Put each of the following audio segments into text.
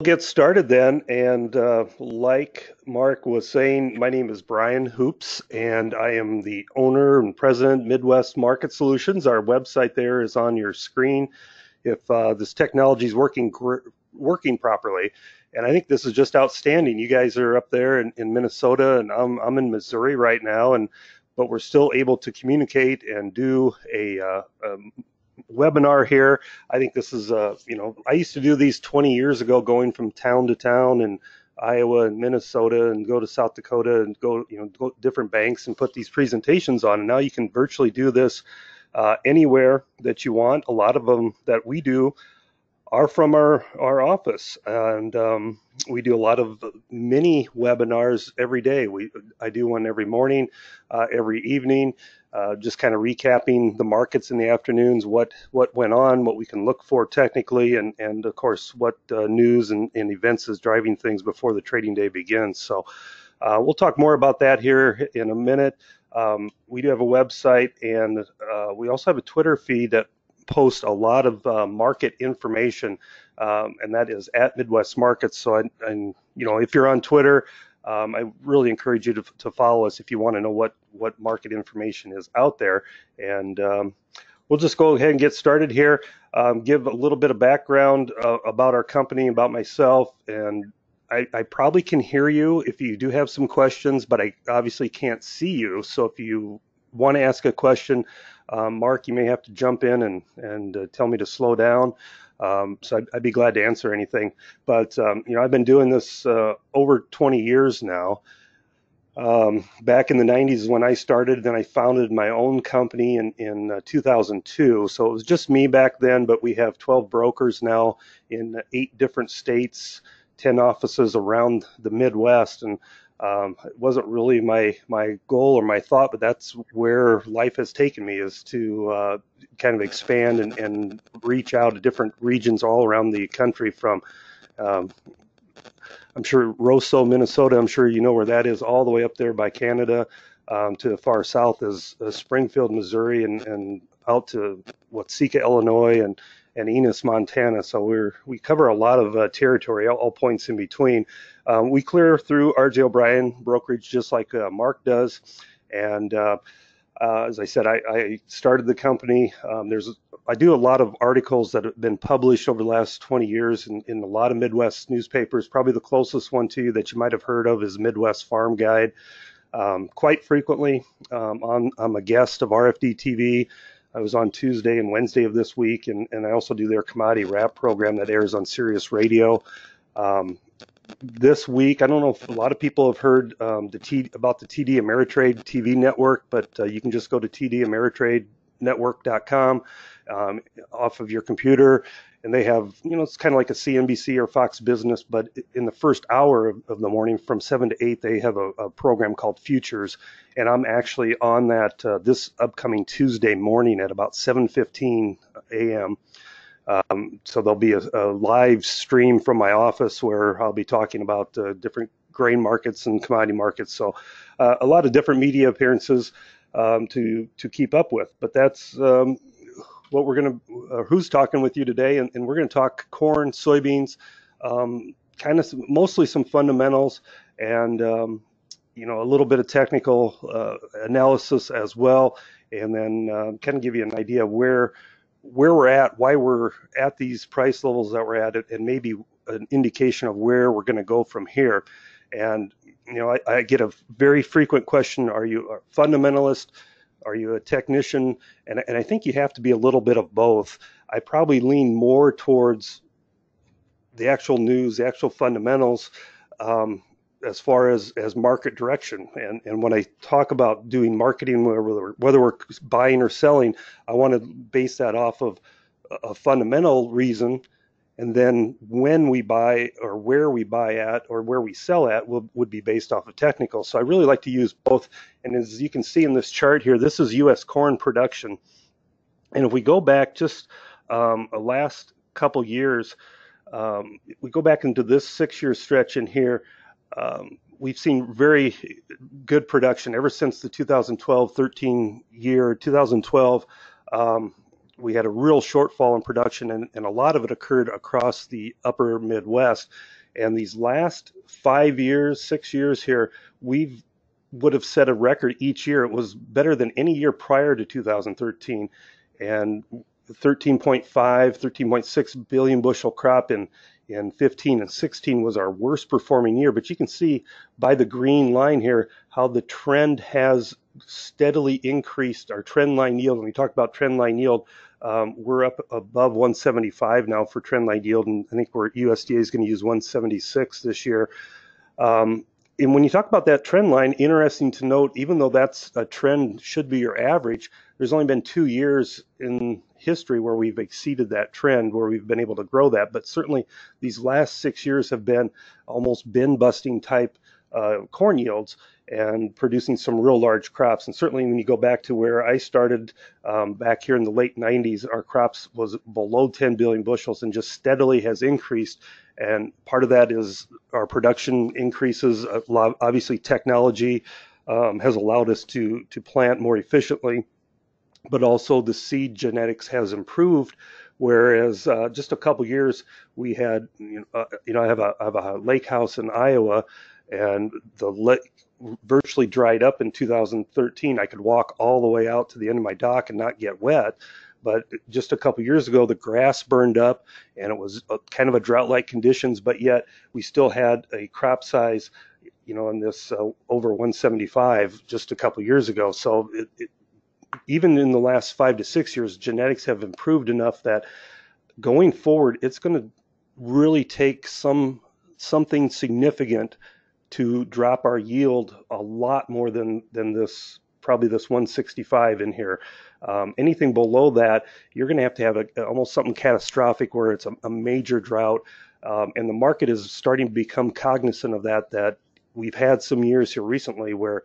Get started then. And like Mark was saying, my name is Brian Hoops, and I am the owner and president Midwest Market Solutions. Our website there is on your screen if this technology is working properly. And I think this is just outstanding. You guys are up there in Minnesota, and I'm in Missouri right now, and but we're still able to communicate and do a webinar here. I think this is, I used to do these 20 years ago, going from town to town in Iowa and Minnesota and go to South Dakota and go different banks and put these presentations on. And now you can virtually do this anywhere that you want. A lot of them that we do are from our office, and we do a lot of mini webinars every day. I do one every morning, every evening, just kind of recapping the markets in the afternoons, what went on, what we can look for technically, and of course what news and events is driving things before the trading day begins. So we'll talk more about that here in a minute. We do have a website, and we also have a Twitter feed that post a lot of market information, and that is at Midwest Markets. So, if you're on Twitter, I really encourage you to follow us if you want to know what market information is out there. And we'll just go ahead and get started here. Give a little bit of background about our company, about myself, and I probably can hear you if you do have some questions, but I obviously can't see you. So if you want to ask a question, Mark, you may have to jump in and tell me to slow down. So I'd be glad to answer anything. But I've been doing this over 20 years now. Back in the 90s is when I started. Then I founded my own company in 2002. So it was just me back then, but we have 12 brokers now in 8 different states, 10 offices around the Midwest, and it wasn't really my goal or my thought, but that's where life has taken me, is to kind of expand and reach out to different regions all around the country, from I'm sure Roseau, Minnesota, I'm sure you know where that is, all the way up there by Canada, to the far south is Springfield, Missouri, and out to Watseka, Illinois, and Enos, Montana. So we cover a lot of territory, all points in between. We clear through RJ O'Brien brokerage just like Mark does, and as I said, I started the company. I do a lot of articles that have been published over the last 20 years in a lot of Midwest newspapers. Probably the closest one to you that you might have heard of is Midwest Farm Guide. Quite frequently, I'm a guest of RFD TV. I was on Tuesday and Wednesday of this week, and I also do their commodity wrap program that airs on Sirius Radio. This week, I don't know if a lot of people have heard about the TD Ameritrade TV network, but you can just go to tdameritradenetwork.com off of your computer, and they have, it's kind of like a CNBC or Fox Business, but in the first hour of the morning from 7 to 8, they have a program called Futures, and I'm actually on that this upcoming Tuesday morning at about 7:15 a.m. So there'll be a live stream from my office where I'll be talking about different grain markets and commodity markets. So a lot of different media appearances to keep up with. But that's what we're going to, who's talking with you today. And we're going to talk corn, soybeans, kind of mostly some fundamentals, and a little bit of technical analysis as well. And then kind of give you an idea of where we're at, why we're at these price levels that we're at, and maybe an indication of where we're going to go from here. And I get a very frequent question: Are you a fundamentalist? Are you a technician? And I think you have to be a little bit of both. I probably lean more towards the actual news, the actual fundamentals, as far as market direction. And when I talk about doing marketing, whether we're buying or selling, I want to base that off of a fundamental reason, and then when we buy or where we buy at or where we sell at would be based off of technical. So I really like to use both. And as you can see in this chart here, this is U.S. corn production. And if we go back just a last couple years, we go back into this 6-year stretch in here, we've seen very good production ever since the 2012-13 year. 2012, we had a real shortfall in production, and a lot of it occurred across the upper Midwest. And these last 5 years, 6 years here, we would have set a record each year. It was better than any year prior to 2013. And 13.5, 13.6 billion bushel crop in 15 and 16 was our worst performing year. But you can see by the green line here how the trend has steadily increased. Our trend line yield, when we talk about trend line yield, we're up above 175 now for trend line yield, and I think USDA is going to use 176 this year. And when you talk about that trend line, interesting to note, even though that's a trend, should be your average, there's only been 2 years in history where we've exceeded that trend, where we've been able to grow that. But certainly these last 6 years have been almost bin busting type corn yields and producing some real large crops. And certainly when you go back to where I started back here in the late 90s, our crops was below 10 billion bushels and just steadily has increased. And part of that is our production increases. Obviously, technology has allowed us to plant more efficiently, but also the seed genetics has improved. Whereas just a couple years we had, I have a lake house in Iowa, and the lake virtually dried up in 2013. I could walk all the way out to the end of my dock and not get wet. But just a couple years ago, the grass burned up, and it was kind of a drought-like conditions, but yet we still had a crop size, in this over 175 just a couple years ago. So even in the last 5 to 6 years, genetics have improved enough that going forward, it's going to really take something significant to drop our yield a lot more than this, probably this 165 in here. Anything below that, you're going to have almost something catastrophic where it's a major drought. And the market is starting to become cognizant of that we've had some years here recently where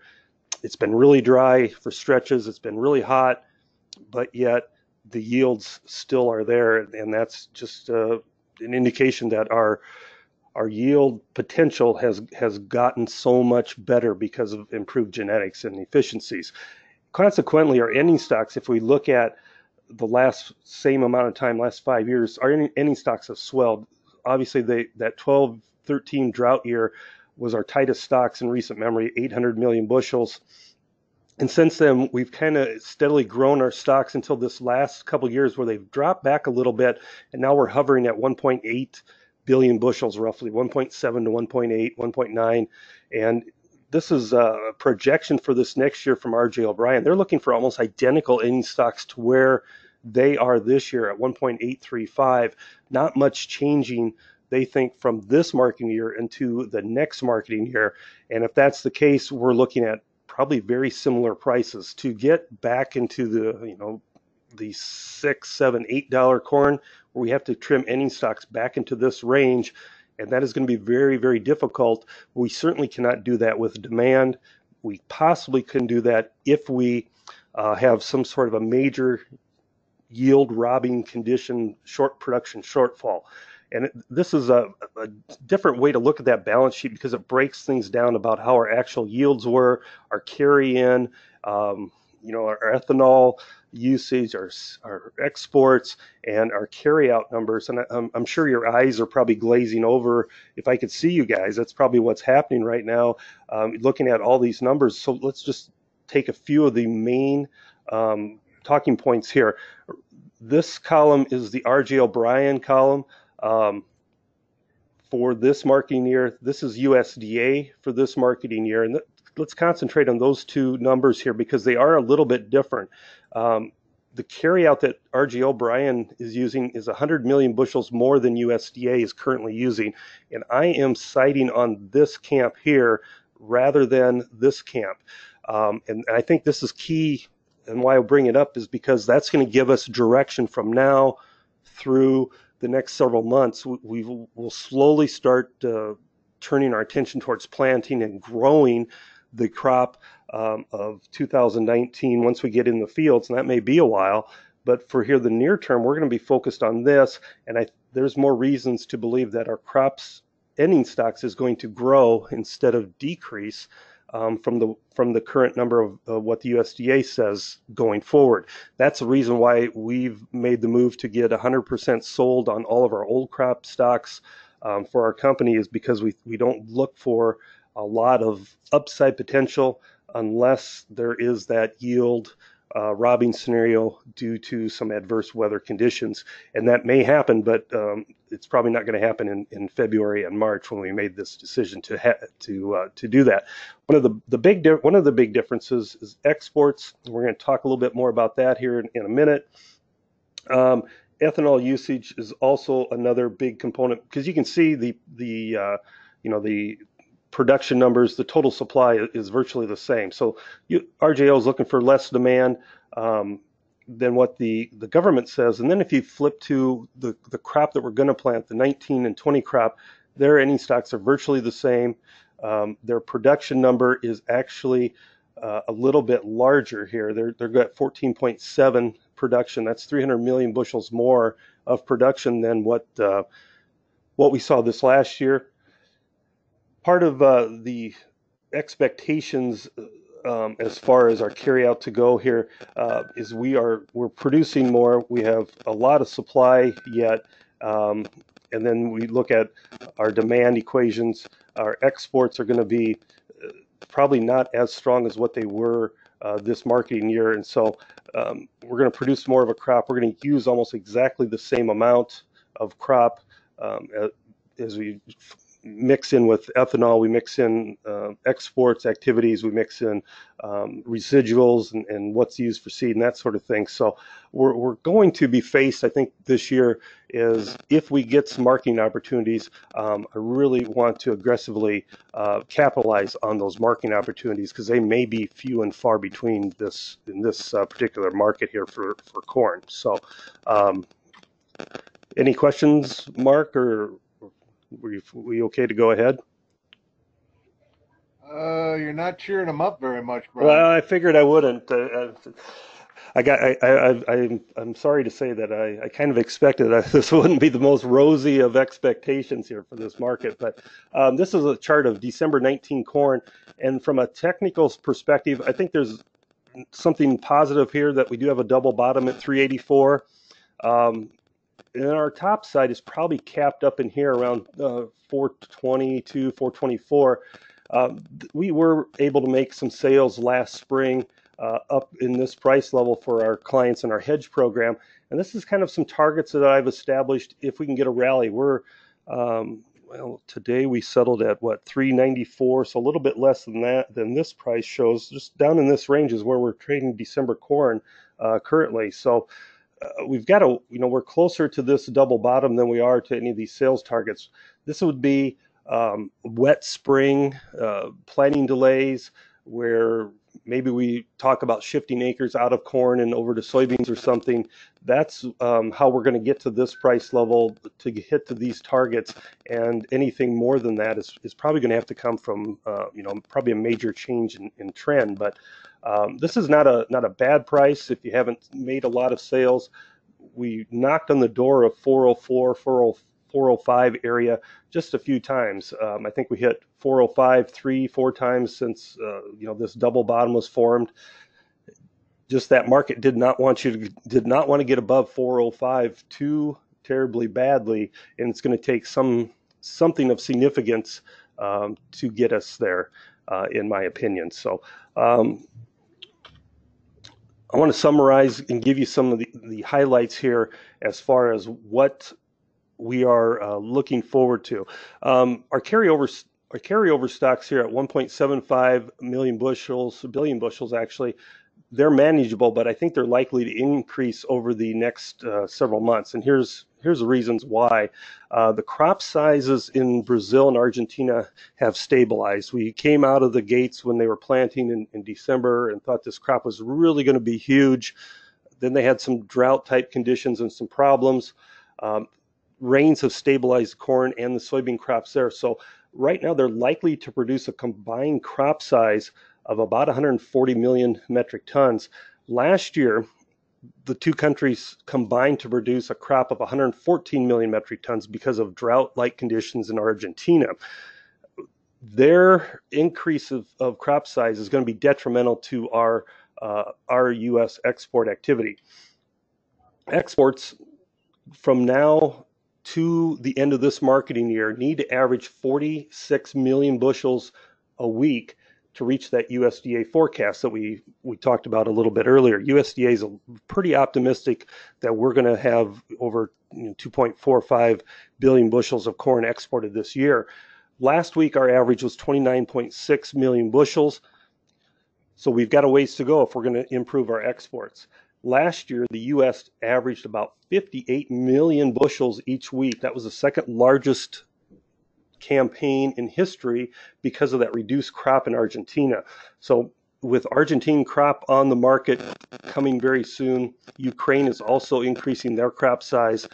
it's been really dry for stretches, it's been really hot, but yet the yields still are there. And that's just an indication that our yield potential has gotten so much better because of improved genetics and efficiencies. Consequently, our ending stocks, if we look at the last same amount of time, last 5 years, our ending stocks have swelled. Obviously, that 12-13 drought year was our tightest stocks in recent memory, 800 million bushels. And since then, we've kind of steadily grown our stocks until this last couple of years where they've dropped back a little bit, and now we're hovering at 1.8 billion bushels, roughly 1.7 to 1.8, 1.9, and this is a projection for this next year from R.J. O'Brien. They're looking for almost identical ending stocks to where they are this year at 1.835. Not much changing, they think, from this marketing year into the next marketing year. And if that's the case, we're looking at probably very similar prices to get back into the $6, $7, $8 corn, where we have to trim ending stocks back into this range. And that is going to be very, very difficult. We certainly cannot do that with demand. We possibly can do that if we have some sort of a major yield robbing condition, short production shortfall. And this is a different way to look at that balance sheet because it breaks things down about how our actual yields were, our carry in, our ethanol usage, our exports, and our carry-out numbers. And I'm sure your eyes are probably glazing over. If I could see you guys, that's probably what's happening right now, looking at all these numbers. So let's just take a few of the main talking points here. This column is the R.J. O'Brien column for this marketing year. This is USDA for this marketing year. And let's concentrate on those two numbers here because they are a little bit different. The carryout that R.J. O'Brien is using is 100 million bushels more than USDA is currently using. And I am citing on this camp here rather than this camp. And I think this is key, and why I bring it up is because that's going to give us direction from now through the next several months. We will slowly start turning our attention towards planting and growing the crop of 2019 once we get in the fields, and that may be a while, but for here the near term we're going to be focused on this, and there's more reasons to believe that our crops ending stocks is going to grow instead of decrease from the current number of what the USDA says going forward. That's the reason why we've made the move to get 100% sold on all of our old crop stocks for our company, is because we don't look for a lot of upside potential unless there is that yield robbing scenario due to some adverse weather conditions. And that may happen, but it's probably not going to happen in February and March when we made this decision to do that. One of the big differences is exports. We're going to talk a little bit more about that here in a minute. Ethanol usage is also another big component, because you can see the production numbers. The total supply is virtually the same. So RJO is looking for less demand than what the government says. And then if you flip to the crop that we're going to plant, the 19 and 20 crop, their ending stocks are virtually the same. Their production number is actually a little bit larger here. They're got 14.7 production. That's 300 million bushels more of production than what we saw this last year. Part of the expectations as far as our carryout to go here is we're producing more. We have a lot of supply yet, and then we look at our demand equations. Our exports are going to be probably not as strong as what they were this marketing year, and so we're going to produce more of a crop. We're going to use almost exactly the same amount of crop as we mix in with ethanol. We mix in exports activities, we mix in residuals and what's used for seed and that sort of thing. So we're going to be faced, I think, this year, is if we get some marketing opportunities, I really want to aggressively capitalize on those marketing opportunities, because they may be few and far between in this particular market here for corn. So any questions, Mark, or were you okay to go ahead? You're not cheering them up very much, Brian. Well, I figured I wouldn't. I'm sorry to say that I kind of expected that this wouldn't be the most rosy of expectations here for this market. But this is a chart of December 19 corn, and from a technical perspective, I think there's something positive here, that we do have a double bottom at 384. And our top side is probably capped up in here around 422, 424. We were able to make some sales last spring up in this price level for our clients in our hedge program. And this is kind of some targets that I've established if we can get a rally. Well, today we settled at 394, so a little bit less than this price shows. Just down in this range is where we're trading December corn currently. So we've got we're closer to this double bottom than we are to any of these sales targets. This would be wet spring, planting delays, where maybe we talk about shifting acres out of corn and over to soybeans or something. That's how we're going to get to this price level to hit to these targets. And anything more than that is probably going to have to come from, probably a major change in trend. But this is not a bad price if you haven't made a lot of sales. We knocked on the door of 404, 405 area just a few times. I think we hit 405 4 times since this double bottom was formed. Just that market did not want to get above 405 too terribly badly, and it's going to take something of significance to get us there, in my opinion. So I want to summarize and give you some of the highlights here as far as what we are looking forward to. Our carryover stocks here at 1.75 billion bushels actually, they're manageable, but I think they're likely to increase over the next several months. And here's the reasons why. The crop sizes in Brazil and Argentina have stabilized. We came out of the gates when they were planting in December and thought this crop was really going to be huge. Then they had some drought type conditions and some problems. Rains have stabilized the corn and the soybean crops there. So right now they're likely to produce a combined crop size of about 140 million metric tons. Last year, the two countries combined to produce a crop of 114 million metric tons because of drought-like conditions in Argentina. their increase of crop size is going to be detrimental to our U.S. export activity. Exports from now to the end of this marketing year need to average 46 million bushels a week to reach that USDA forecast that we talked about a little bit earlier. USDA is pretty optimistic that we're going to have over 2.45 billion bushels of corn exported this year. Last week, our average was 29.6 million bushels. So we've got a ways to go if we're going to improve our exports. Last year, the U.S. averaged about 58 million bushels each week. That was the second largest campaign in history because of that reduced crop in Argentina. So with Argentine crop on the market coming very soon, Ukraine is also increasing their crop size.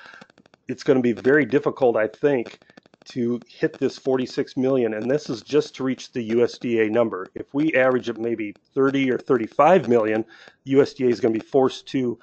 It's going to be very difficult, I think, to hit this 46 million, and this is just to reach the USDA number. If we average at maybe 30 or 35 million, USDA is going to be forced to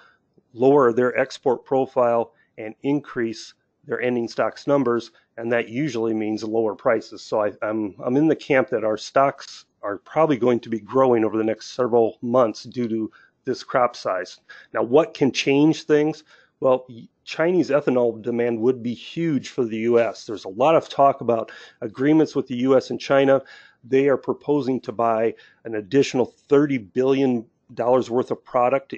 lower their export profile and increase their ending stocks numbers, and that usually means lower prices. So I'm in the camp that our stocks are probably going to be growing over the next several months due to this crop size. Now, what can change things? Well, Chinese ethanol demand would be huge for the U.S. There's a lot of talk about agreements with the U.S. and China. They are proposing to buy an additional $30 billion worth of product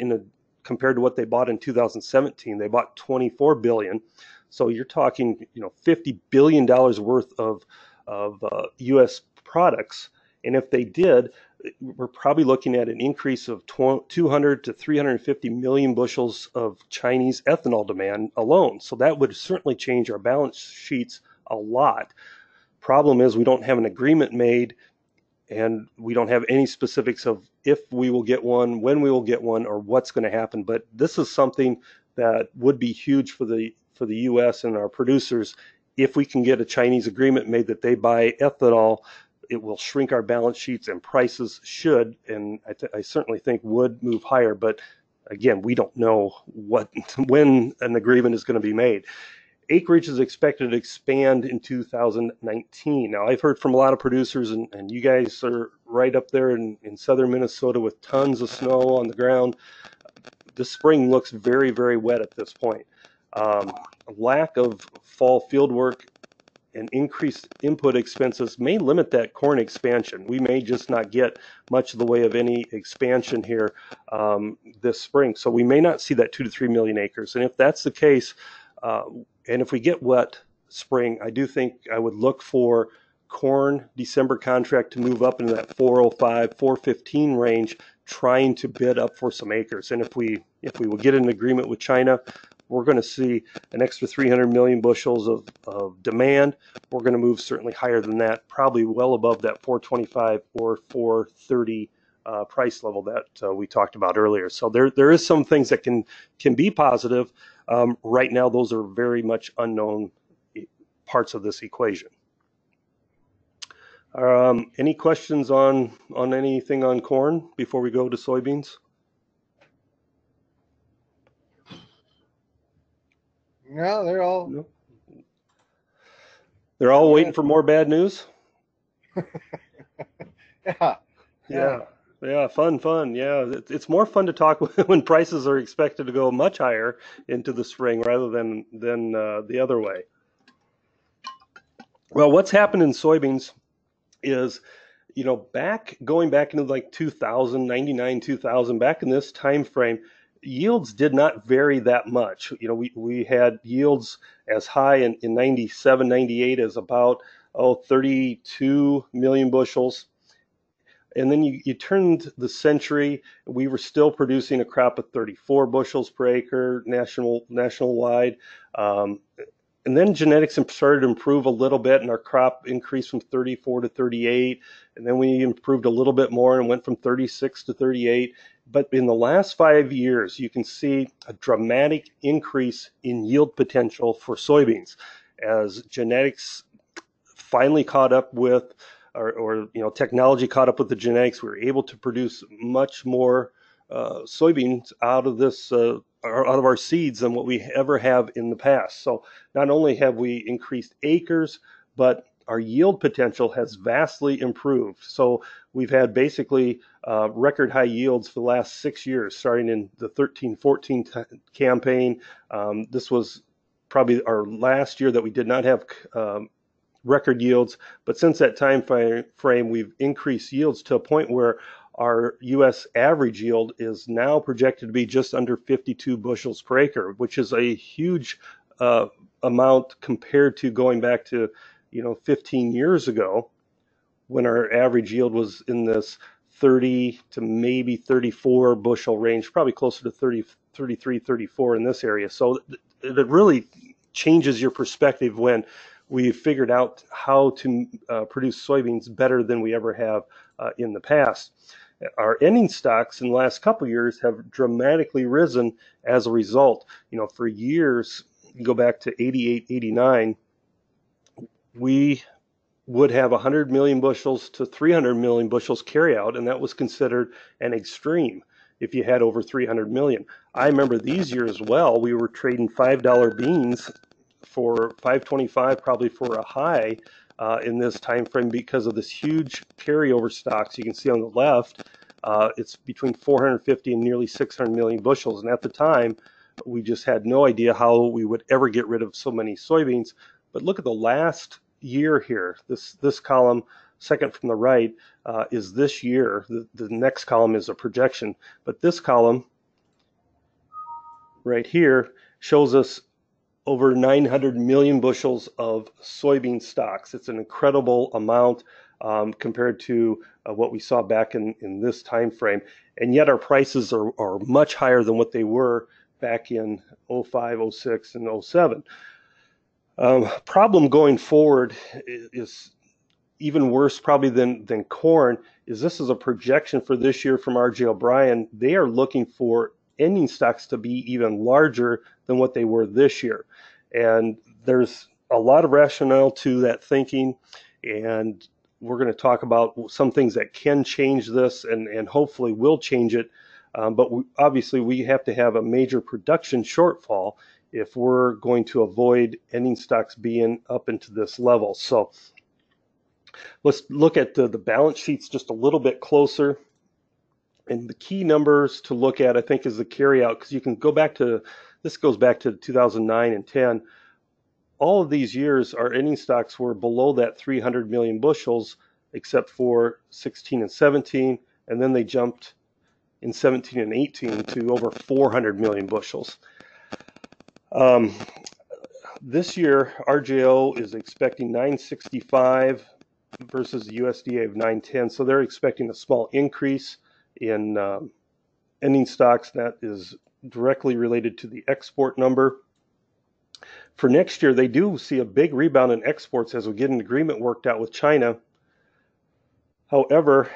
compared to what they bought in 2017. They bought $24 billion. So you're talking, $50 billion worth of U.S. products. And if they did, we're probably looking at an increase of 200 to 350 million bushels of Chinese ethanol demand alone. So that would certainly change our balance sheets a lot. Problem is we don't have an agreement made, and we don't have any specifics of if we will get one, when we will get one, or what's going to happen. But this is something that would be huge for the U.S. and our producers. If we can get a Chinese agreement made that they buy ethanol, it will shrink our balance sheets, and prices should, and I certainly think would move higher. But again, we don't know when an agreement is going to be made. Acreage is expected to expand in 2019. Now, I've heard from a lot of producers, and you guys are right up there in southern Minnesota with tons of snow on the ground. The spring looks very, very wet at this point. Lack of fall field work and increased input expenses may limit that corn expansion. We may just not get much of the way of any expansion here this spring. So we may not see that 2 to 3 million acres. And if that's the case, and if we get wet spring, I do think I would look for corn December contract to move up into that 405, 415 range, trying to bid up for some acres. And if we will get an agreement with China, we're going to see an extra 300 million bushels of demand. We're going to move certainly higher than that, probably well above that 425 or 430 price level that we talked about earlier. So there is some things that can be positive. Right now, those are very much unknown parts of this equation. Any questions on anything on corn before we go to soybeans? No, they're all waiting for more bad news. Yeah, fun. Yeah, it's more fun to talk when prices are expected to go much higher into the spring rather than the other way. Well, what's happened in soybeans is, going back into like 2000, 99, 2000, back in this time frame, yields did not vary that much. We had yields as high in 97, 98 as about 32 million bushels. And then you turned the century, we were still producing a crop of 34 bushels per acre nationwide. And then genetics started to improve a little bit, and our crop increased from 34 to 38. And then we improved a little bit more and went from 36 to 38. But in the last 5 years, you can see a dramatic increase in yield potential for soybeans as genetics finally caught up with, or technology caught up with the genetics. We were able to produce much more soybeans out of our seeds than what we ever have in the past. So not only have we increased acres, but our yield potential has vastly improved. So we've had basically record high yields for the last 6 years, starting in the 13-14 campaign. This was probably our last year that we did not have record yields, but since that time frame, we've increased yields to a point where our U.S. average yield is now projected to be just under 52 bushels per acre, which is a huge amount compared to going back to 15 years ago, when our average yield was in this 30 to maybe 34 bushel range, probably closer to 30, 33, 34 in this area. So it really changes your perspective when we've figured out how to produce soybeans better than we ever have in the past. Our ending stocks in the last couple of years have dramatically risen as a result. For years, you go back to 88, 89, we would have 100 million bushels to 300 million bushels carryout, and that was considered an extreme if you had over 300 million. I remember these years well, we were trading $5 beans for $5.25 probably for a high in this time frame because of this huge carryover stocks. You can see on the left, it's between 450 and nearly 600 million bushels, and at the time, we just had no idea how we would ever get rid of so many soybeans. But look at the last year here. This column, second from the right, is this year. The next column is a projection. But this column right here shows us over 900 million bushels of soybean stocks. It's an incredible amount compared to what we saw back in this time frame. And yet our prices are much higher than what they were back in 05, 06, and 07. Problem going forward is even worse probably than corn. This is a projection for this year from R.J. O'Brien. They are looking for ending stocks to be even larger than what they were this year. And there's a lot of rationale to that thinking, and we're going to talk about some things that can change this and hopefully will change it. But obviously we have to have a major production shortfall if we're going to avoid ending stocks being up into this level. So let's look at the balance sheets just a little bit closer. And the key numbers to look at, I think, is the carryout, because you can go back to, this goes back to 2009 and 10. All of these years, our ending stocks were below that 300 million bushels, except for 16 and 17, and then they jumped in 17 and 18 to over 400 million bushels. This year, RJO is expecting 965 versus the USDA of 910, so they're expecting a small increase in ending stocks. That is directly related to the export number. For next year, they do see a big rebound in exports as we get an agreement worked out with China. However,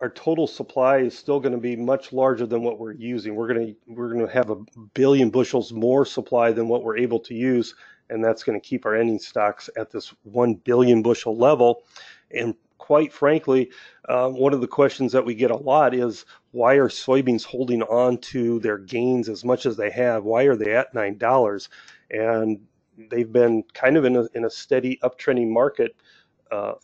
our total supply is still going to be much larger than what we're using. We're going to have a billion bushels more supply than what we're able to use, and that's going to keep our ending stocks at this 1 billion bushel level. And quite frankly, one of the questions that we get a lot is, why are soybeans holding on to their gains as much as they have? Why are they at $9? And they've been kind of in a steady uptrending market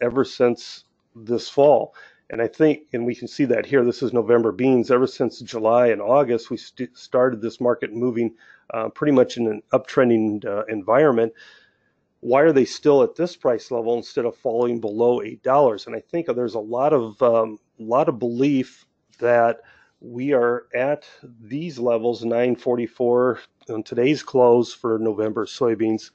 ever since this fall. And I think, and we can see that here, this is November beans. Ever since July and August, we started this market moving pretty much in an uptrending environment. Why are they still at this price level instead of falling below $8? And I think there's a lot of belief that we are at these levels, 944 on today's close for November soybeans,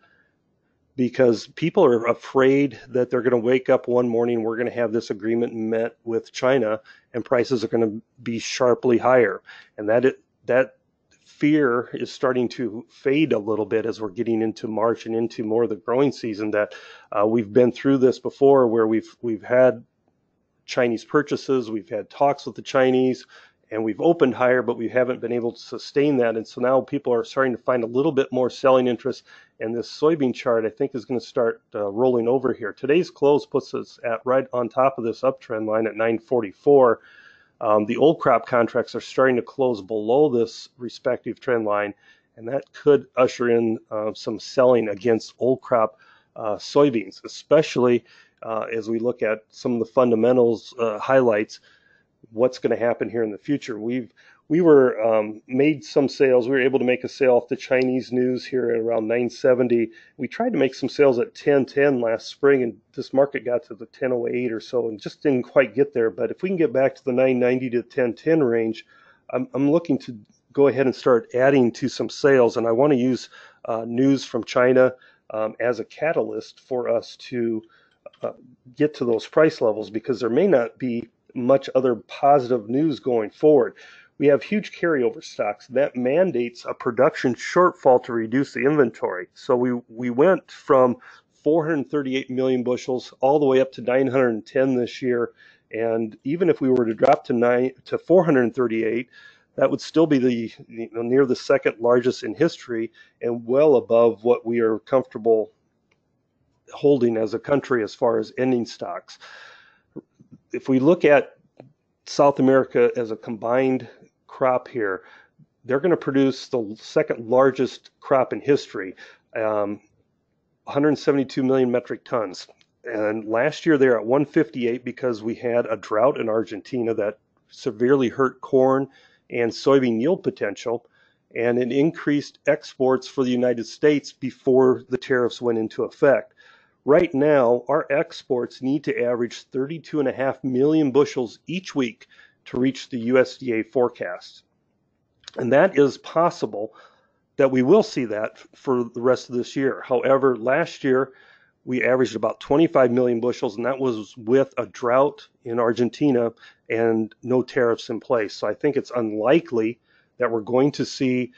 because people are afraid that they're going to wake up one morning, we're going to have this agreement met with China, and prices are going to be sharply higher. And that fear is starting to fade a little bit as we're getting into March and into more of the growing season. That we've been through this before, where we've had Chinese purchases, we've had talks with the Chinese, and we've opened higher, but we haven't been able to sustain that. And so now people are starting to find a little bit more selling interest, and this soybean chart, I think, is going to start rolling over here. Today's close puts us at right on top of this uptrend line at 944. The old crop contracts are starting to close below this respective trend line, and that could usher in some selling against old crop soybeans, especially as we look at some of the fundamentals highlights what's going to happen here in the future. We were made some sales. We were able to make a sale off the Chinese news here at around 970. We tried to make some sales at 1010 last spring, and this market got to the 1008 or so and just didn't quite get there. But if we can get back to the 990 to 1010 range, I'm looking to go ahead and start adding to some sales, and I want to use news from China as a catalyst for us to get to those price levels, because there may not be much other positive news going forward. We have huge carryover stocks. That mandates a production shortfall to reduce the inventory. So we went from 438 million bushels all the way up to 910 this year. And even if we were to drop to 438, that would still be near the second largest in history and well above what we are comfortable holding as a country as far as ending stocks. If we look at South America as a combined crop here, they're going to produce the second largest crop in history, 172 million metric tons. And last year they were at 158 because we had a drought in Argentina that severely hurt corn and soybean yield potential, and it increased exports for the United States before the tariffs went into effect. Right now, our exports need to average 32.5 million bushels each week to reach the USDA forecast. And that is possible that we will see that for the rest of this year. However, last year we averaged about 25 million bushels, and that was with a drought in Argentina and no tariffs in place. So I think it's unlikely that we're going to see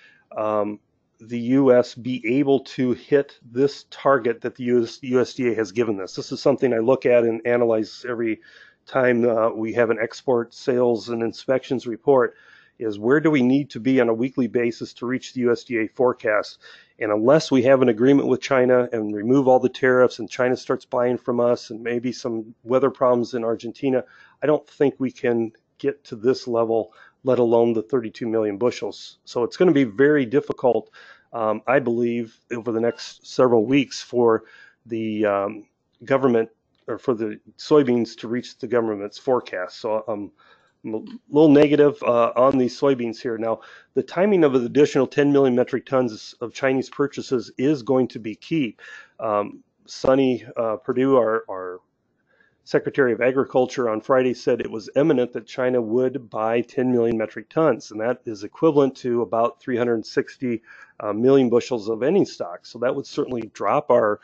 the U.S. be able to hit this target that the USDA has given us. This is something I look at and analyze every time we have an export sales and inspections report, is where do we need to be on a weekly basis to reach the USDA forecast. And unless we have an agreement with China and remove all the tariffs and China starts buying from us and maybe some weather problems in Argentina, I don't think we can get to this level, let alone the 32 million bushels. So it's going to be very difficult, I believe, over the next several weeks for the government, or for the soybeans to reach the government's forecast. So I'm a little negative on these soybeans here. Now, the timing of an additional 10 million metric tons of Chinese purchases is going to be key. Sonny Perdue, our Secretary of Agriculture, on Friday said it was imminent that China would buy 10 million metric tons, and that is equivalent to about 360 million bushels of ending stocks. So that would certainly drop our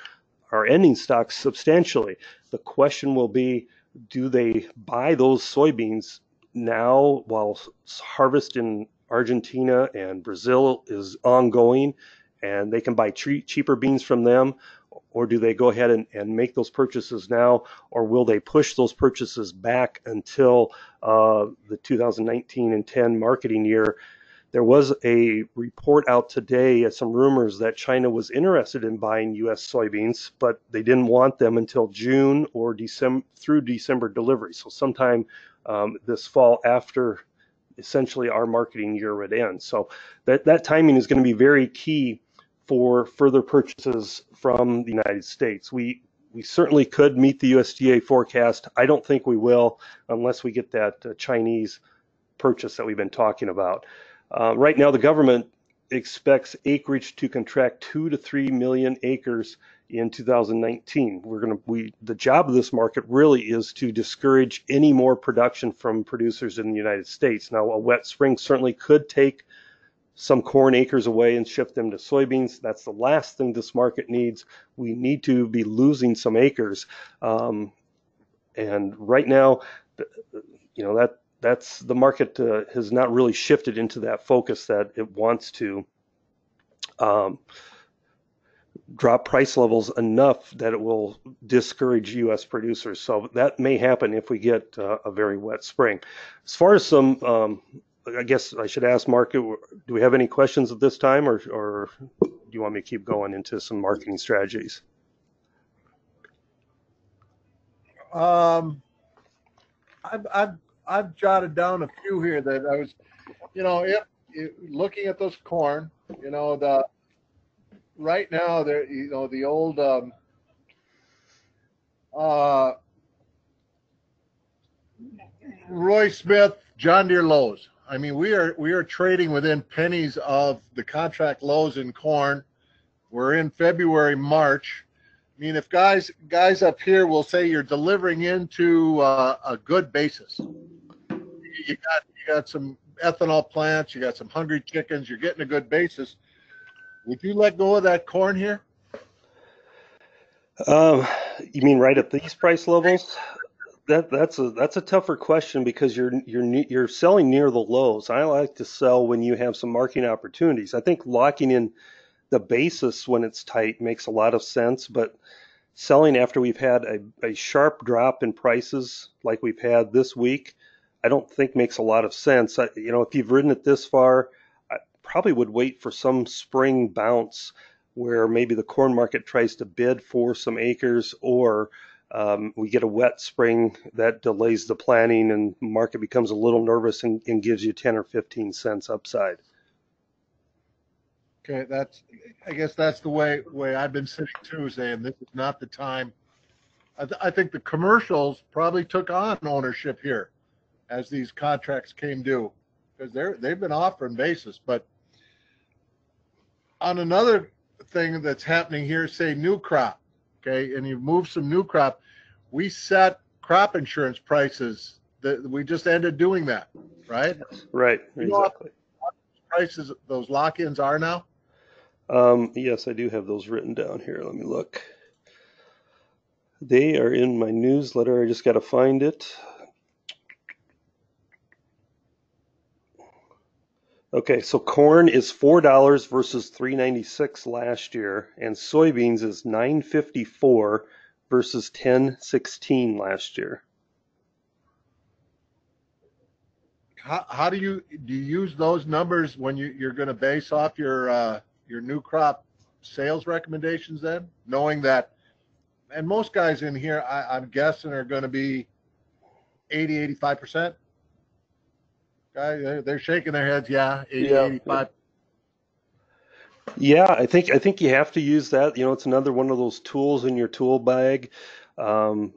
ending stocks substantially. The question will be, do they buy those soybeans now while harvest in Argentina and Brazil is ongoing and they can buy cheaper beans from them? Or do they go ahead and make those purchases now, or will they push those purchases back until the 2019 and 10 marketing year? There was a report out today, some rumors that China was interested in buying U.S. soybeans, but they didn't want them until June or December, through December delivery. So sometime this fall, after essentially our marketing year would end. So that timing is going to be very key for further purchases from the United States. We certainly could meet the USDA forecast. I don't think we will unless we get that Chinese purchase that we've been talking about. Right now, the government expects acreage to contract 2 to 3 million acres in 2019. The job of this market really is to discourage any more production from producers in the United States. Now, a wet spring certainly could take some corn acres away and shift them to soybeans. That's the last thing this market needs. We need to be losing some acres. And right now, that's the market has not really shifted into that focus that it wants to drop price levels enough that it will discourage U.S. producers. So that may happen if we get a very wet spring. As far as some, I guess I should ask Mark, do we have any questions at this time, or do you want me to keep going into some marketing strategies? I've jotted down a few here that I was, if looking at those corn, right now the old Uh, Roy Smith, John Deere lows. I mean, we are trading within pennies of the contract lows in corn. We're in February, March. I mean, if guys up here will say you're delivering into a good basis. You got some ethanol plants, you got some hungry chickens, you're getting a good basis. Would you let go of that corn here? Um, you mean right at these price levels? That's a tougher question because you're selling near the lows. I like to sell when you have some marketing opportunities. I think locking in the basis when it's tight makes a lot of sense, but selling after we've had a sharp drop in prices like we've had this week, I don't think makes a lot of sense. If you've ridden it this far, I probably would wait for some spring bounce where maybe the corn market tries to bid for some acres, or we get a wet spring that delays the planting and market becomes a little nervous and gives you 10 or 15 cents upside. Okay, I guess that's the way I've been sitting too, saying this is not the time. I think the commercials probably took on ownership here as these contracts came due because they've been offering basis. But on another thing that's happening here, say new crop, okay, and you move some new crop, we set crop insurance prices that we just ended doing that, right? Right, You know what exactly. prices those lock-ins are now? Yes, I do have those written down here. Let me look. They are in my newsletter. I just got to find it. Okay, so corn is $4 versus $3.96 last year, and soybeans is $9.54 versus $10.16 last year. How do you use those numbers when you're going to base off your new crop sales recommendations then, knowing that, and most guys in here I'm guessing are going to be 80-85%. They're shaking their heads. Yeah, 80, Yeah, 85. yeah. I think you have to use that. It's another one of those tools in your tool bag um,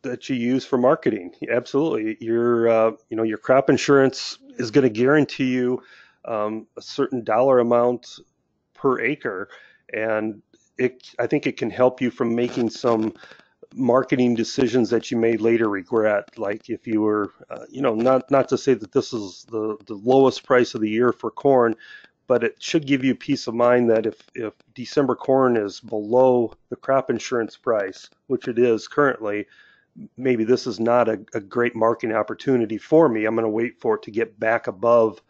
that you use for marketing. Absolutely, your crop insurance is going to guarantee you a certain dollar amount per acre, and I think it can help you from making some marketing decisions that you may later regret. Like if you were, not to say that this is the lowest price of the year for corn, but it should give you peace of mind that if December corn is below the crop insurance price, which it is currently, maybe this is not a great marketing opportunity for me. I'm going to wait for it to get back above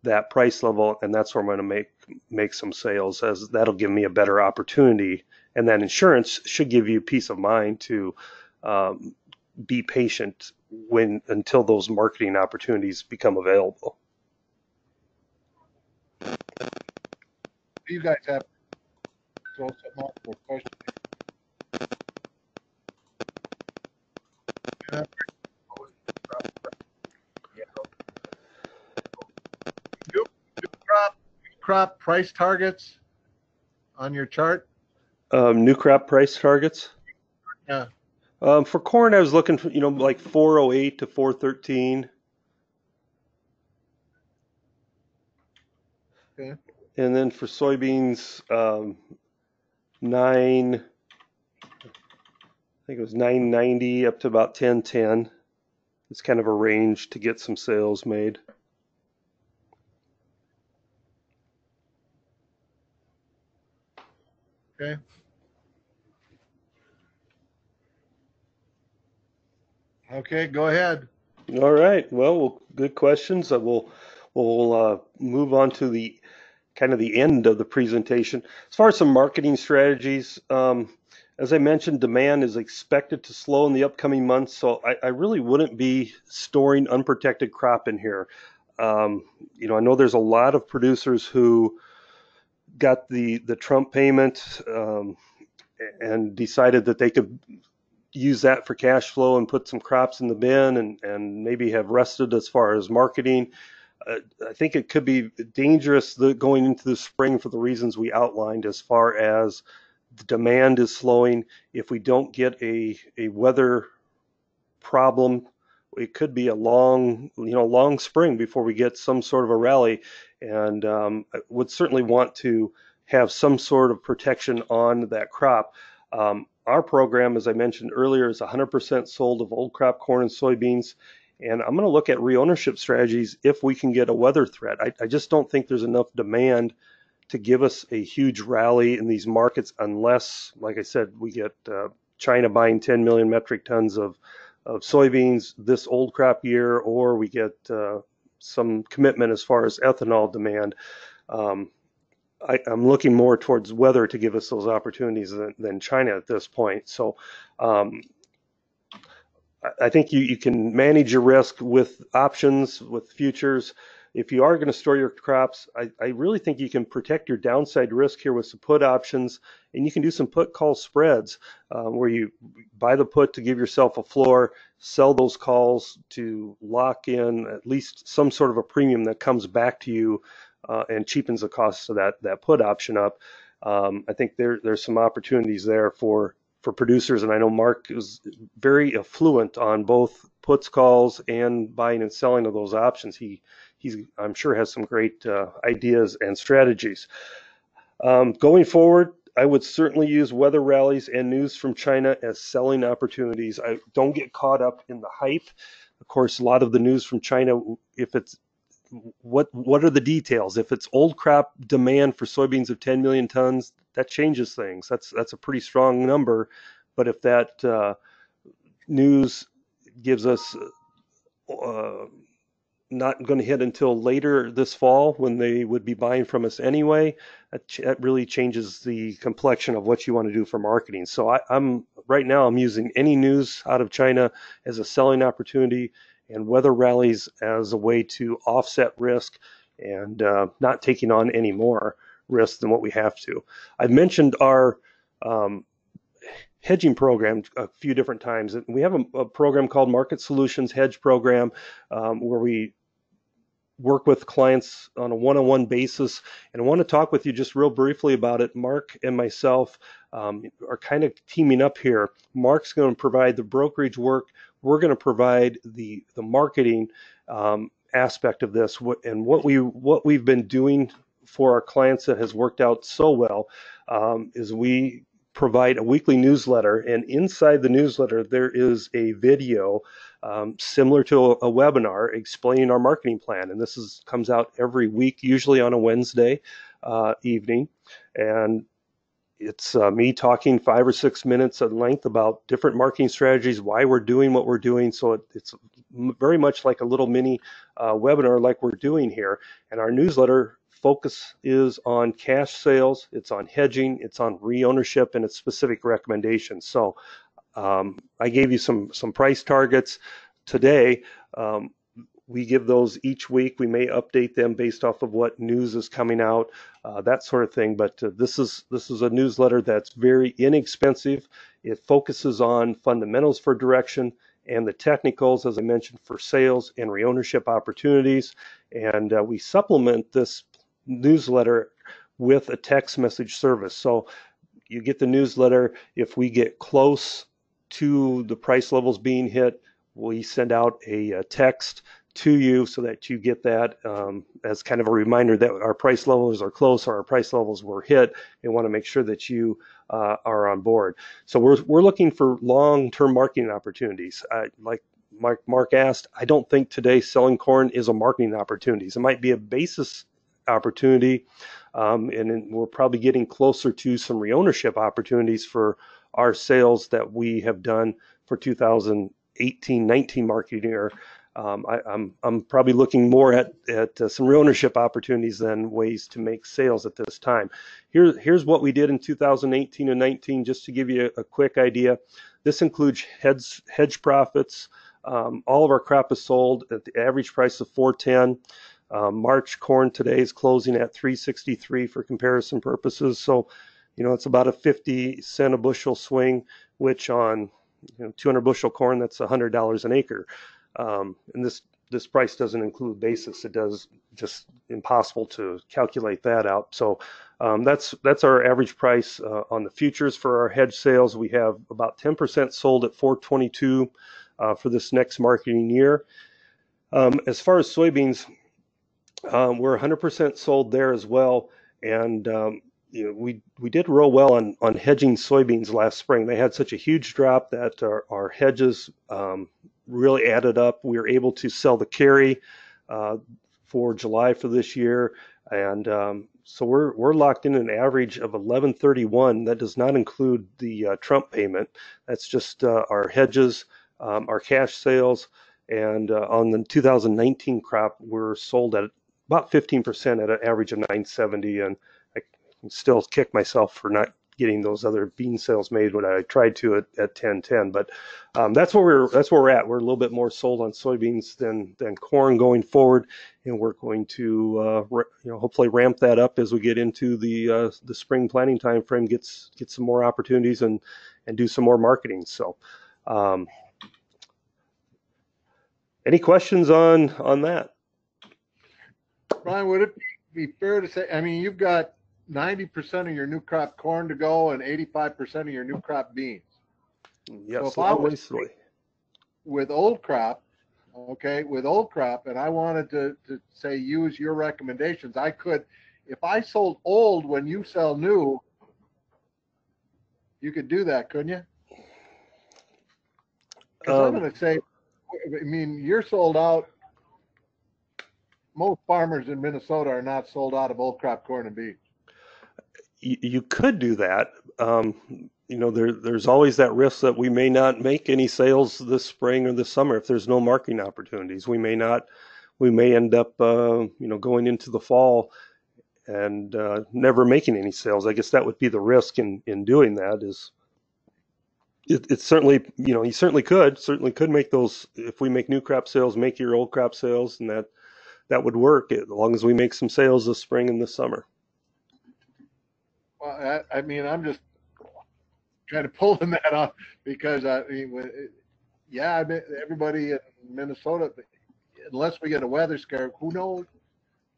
that price level, and that's where I'm going to make some sales, as that'll give me a better opportunity. And that insurance should give you peace of mind to um, be patient until those marketing opportunities become available. You guys have throw something off for question. New, new crop price targets on your chart. New crop price targets. Yeah. For corn, I was looking for, like 408 to 413. Okay. And then for soybeans, 9, I think it was 990 up to about 1010. It's kind of a range to get some sales made. Okay. Okay. Go ahead. All right. Well, good questions. We'll move on to the kind of the end of the presentation. As far as some marketing strategies, as I mentioned, demand is expected to slow in the upcoming months, so I really wouldn't be storing unprotected crop in here. I know there's a lot of producers who got the Trump payment and decided that they could use that for cash flow and put some crops in the bin and maybe have rested as far as marketing. I think it could be dangerous going into the spring for the reasons we outlined as far as the demand is slowing. If we don't get a weather problem, it could be a long spring before we get some sort of a rally. And I would certainly want to have some sort of protection on that crop. Our program, as I mentioned earlier, is 100% sold of old crop corn and soybeans. And I'm going to look at reownership strategies if we can get a weather threat. I just don't think there's enough demand to give us a huge rally in these markets unless, like I said, we get China buying 10 million metric tons of soybeans this old crop year, or we get some commitment as far as ethanol demand. I'm looking more towards weather to give us those opportunities than China at this point. So I think you can manage your risk with options, with futures. If you are going to store your crops, I really think you can protect your downside risk here with some put options, and you can do some put call spreads where you buy the put to give yourself a floor, sell those calls to lock in at least some sort of a premium that comes back to you and cheapens the cost of that put option up. I think there's some opportunities there for producers, and I know Mark is very affluent on both puts calls and buying and selling of those options. He's I'm sure has some great ideas and strategies. Going forward, I would certainly use weather rallies and news from China as selling opportunities. I don't get caught up in the hype. Of course, a lot of the news from China, if it's what are the details? If it's old crop demand for soybeans of 10 million tons, that changes things. That's a pretty strong number. But if that news gives us not going to hit until later this fall when they would be buying from us anyway, that really changes the complexion of what you want to do for marketing. So I'm right now I'm using any news out of China as a selling opportunity and weather rallies as a way to offset risk and not taking on any more risk than what we have to. I've mentioned our hedging program a few different times. We have a program called Market Solutions Hedge Program where we work with clients on a one-on-one basis. And I want to talk with you just real briefly about it. Mark and myself are kind of teaming up here. Mark's going to provide the brokerage work. We're going to provide the marketing aspect of this. And what we've been doing for our clients that has worked out so well is we provide a weekly newsletter, and inside the newsletter there is a video similar to a webinar explaining our marketing plan. And this comes out every week, usually on a Wednesday evening, and it's me talking 5 or 6 minutes at length about different marketing strategies, why we're doing what we're doing. So it's very much like a little mini webinar like we're doing here. And our newsletter focus is on cash sales, it's on hedging, it's on reownership, and it's specific recommendations. So I gave you some price targets today. We give those each week. We may update them based off of what news is coming out, that sort of thing. But this is a newsletter that's very inexpensive. It focuses on fundamentals for direction and the technicals, as I mentioned, for sales and reownership opportunities. And we supplement this newsletter with a text message service. So you get the newsletter. If we get close to the price levels being hit, we send out a text to you so that you get that as kind of a reminder that our price levels are close or our price levels were hit. We want to make sure that you are on board. So we're looking for long-term marketing opportunities. Like Mark asked, I don't think today selling corn is a marketing opportunity. It might be a basis opportunity, and we're probably getting closer to some reownership opportunities for our sales that we have done for 2018-19 marketing year. I'm probably looking more at some reownership opportunities than ways to make sales at this time. Here's what we did in 2018 and 19, just to give you a quick idea. This includes hedge profits. All of our crop is sold at the average price of $4.10. March corn today is closing at $3.63 for comparison purposes. So, it's about a 50 cent a bushel swing, which on 200 bushel corn, that's $100 an acre. And this price doesn't include basis. It does just impossible to calculate that out. So That's our average price on the futures for our hedge sales. We have about 10% sold at 422 for this next marketing year. As far as soybeans, we're 100% sold there as well, and we did real well on hedging soybeans last spring. They had such a huge drop that our hedges really added up. We were able to sell the carry for July for this year, and so we're locked in an average of 1131. That does not include the Trump payment. That's just our hedges, our cash sales, and on the 2019 crop, we're sold at about 15% at an average of 970, and I can still kick myself for not getting those other bean sales made when I tried to at 1010. But that's where we're at. We're a little bit more sold on soybeans than corn going forward, and we're going to hopefully ramp that up as we get into the spring planting time frame, get some more opportunities and do some more marketing. So any questions on that? Brian, would it be fair to say, I mean, you've got 90% of your new crop corn to go and 85% of your new crop beans. Yes, so if I was with old crop, and I wanted to say use your recommendations, I could, if I sold old when you sell new, you could do that, couldn't you? Because I'm going to say, I mean, you're sold out. Most farmers in Minnesota are not sold out of old crop corn and beans. You could do that. There's always that risk that we may not make any sales this spring or this summer if there's no marketing opportunities. We may end up going into the fall and never making any sales. I guess that would be the risk in doing that. It's certainly, you certainly could make those. If we make new crop sales, make your old crop sales, and that would work as long as we make some sales this spring and this summer. Well, I mean, I'm just kind of pulling that off because everybody in Minnesota, unless we get a weather scare, who knows,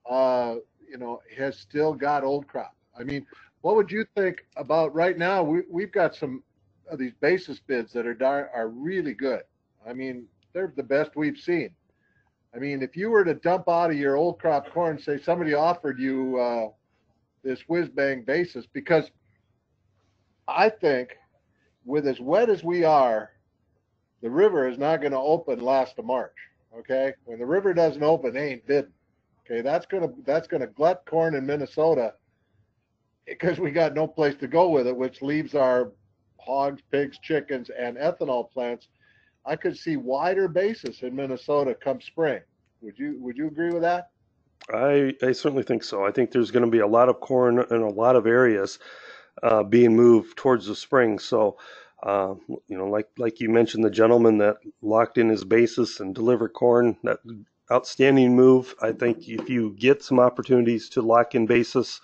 has still got old crop. I mean, what would you think about right now? We've got some of these basis bids that are really good. I mean, they're the best we've seen. I mean, if you were to dump out of your old crop corn, say somebody offered you this whiz bang basis, because I think with as wet as we are, the river is not going to open last of March. Okay, when the river doesn't open, they ain't bidding. Okay, that's gonna glut corn in Minnesota because we got no place to go with it, which leaves our hogs, pigs, chickens, and ethanol plants. I could see wider basis in Minnesota come spring. Would you agree with that? I certainly think so. I think there's going to be a lot of corn in a lot of areas being moved towards the spring. So, like you mentioned, the gentleman that locked in his basis and delivered corn, that outstanding move. I think if you get some opportunities to lock in basis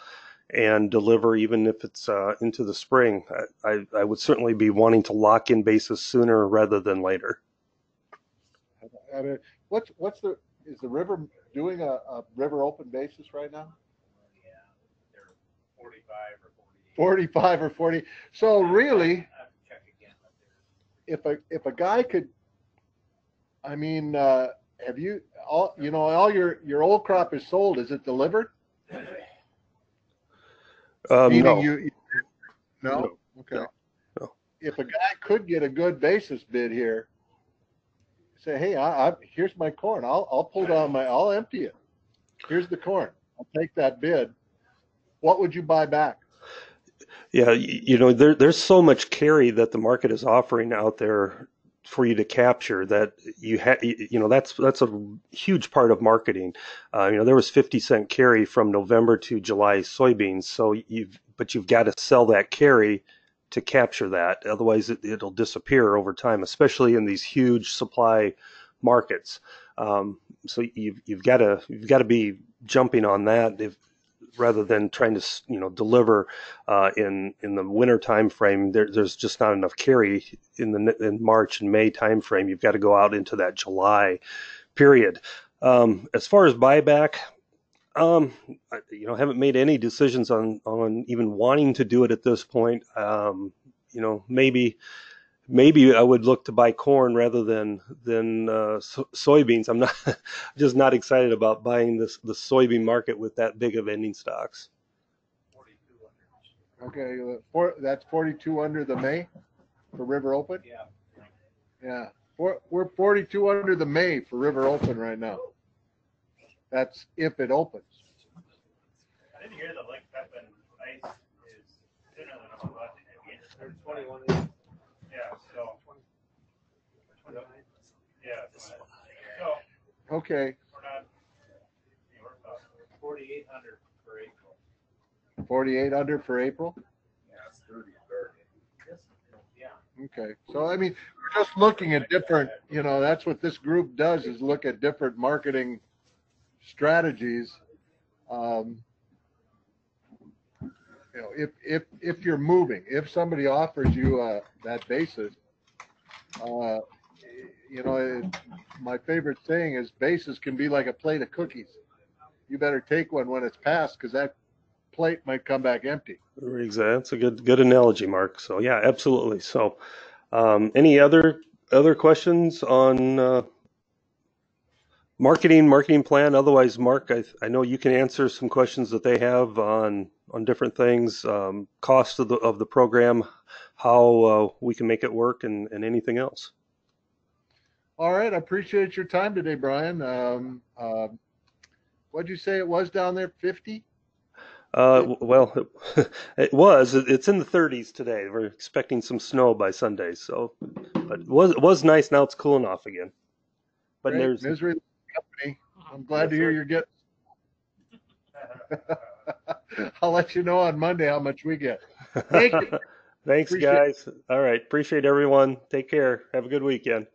and deliver, even if it's into the spring, I would certainly be wanting to lock in basis sooner rather than later. I mean, is the river doing a river open basis right now? Yeah, they're 45 or 40. 45 or 40. So really, check again. If a guy could, I mean, have you all your old crop is sold? Is it delivered? Meaning no. No? Okay. No. If a guy could get a good basis bid here, say, hey, here's my corn. I'll pull down I'll empty it. Here's the corn. I'll take that bid. What would you buy back? Yeah, there's so much carry that the market is offering out there for you to capture that that's a huge part of marketing. There was 50-cent carry from November to July soybeans, so you've got to sell that carry to capture that. Otherwise, it'll disappear over time, especially in these huge supply markets. So you've got to be jumping on that rather than trying to deliver in the winter time frame. There's just not enough carry in March and May time frame. You've got to go out into that July period. As far as buyback, Haven't made any decisions on even wanting to do it at this point. Maybe I would look to buy corn rather than soybeans. I'm not just not excited about buying the soybean market with that big of ending stocks. 42 under. Okay, that's 42 under the May for River Open. Yeah. Yeah, we're 42 under the May for River Open right now. That's if it opens. I didn't hear the link up and ice is thinner than I thought it would be. 21. Yeah, so. 29. Yeah. So Okay, we're not. We're about 48 under for April. 48 under for April. Yeah, it's 30. Yeah. Okay, so I mean, we're just looking at different, that's what this group does, is look at different marketing strategies. If you're moving, if somebody offers you that basis, my favorite saying is basis can be like a plate of cookies. You better take one when it's passed, because that plate might come back empty. Exactly. That's a good analogy, Mark. So yeah, absolutely. So, any other questions on marketing plan? Otherwise, Mark, I know you can answer some questions that they have on different things, cost of the program, how we can make it work, and anything else. All right, I appreciate your time today, Brian. What'd you say it was down there? 50? Well, it was. It's in the 30s today. We're expecting some snow by Sunday, so, but it was nice. Now it's cooling off again. But Great. there's Misery company. I'm glad to hear you're getting. I'll let you know on Monday how much we get. Thank you. Thanks, Appreciate guys. All right. Appreciate everyone. Take care. Have a good weekend.